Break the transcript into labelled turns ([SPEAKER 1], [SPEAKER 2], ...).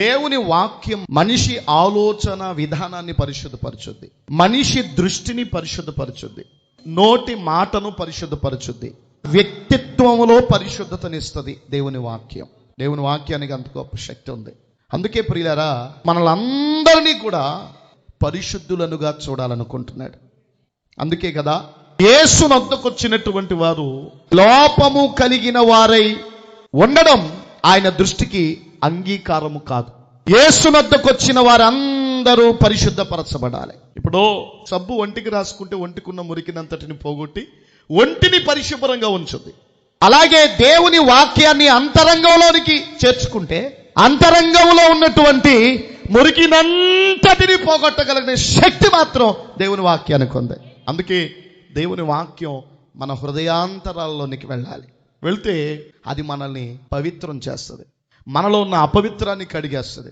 [SPEAKER 1] దేవుని వాక్యం మనిషి ఆలోచన విధానాన్ని పరిశుద్ధపరచుద్ది, మనిషి దృష్టిని పరిశుద్ధపరచుద్ది, నోటి మాటను పరిశుద్ధపరచుద్ది, వ్యక్తిత్వములో పరిశుద్ధతనిస్తుంది దేవుని వాక్యం. దేవుని వాక్యానికి అంత గొప్ప శక్తి ఉంది. అందుకే ప్రియులారా, మనలందరినీ కూడా పరిశుద్ధులనుగా చూడాలనుకుంటున్నాడు. అందుకే కదా యేసు వద్దకు వచ్చినటువంటి వారు లోపము కలిగిన వారై ఉండడం ఆయన దృష్టికి అంగీకారము కాదు. యేసు వద్దకు వచ్చిన వారందరూ పరిశుద్ధపరచబడాలి. ఇప్పుడు సబ్బు ఒంటికి రాసుకుంటే ఒంటికున్న మురికినంతటిని పోగొట్టి ఒంటిని పరిశుభ్రంగా ఉంచుద్ది. అలాగే దేవుని వాక్యాన్ని అంతరంగంలోనికి చేర్చుకుంటే అంతరంగంలో ఉన్నటువంటి మురికినంతటిని పోగొట్టగలిగిన శక్తి మాత్రం దేవుని వాక్యానికి ఉంది. అందుకే దేవుని వాక్యం మన హృదయాంతరాల్లోనికి వెళ్ళాలి. వెళ్తే అది మనల్ని పవిత్రం చేస్తుంది, మనలో ఉన్న అపవిత్రాన్ని కడిగేస్తుంది.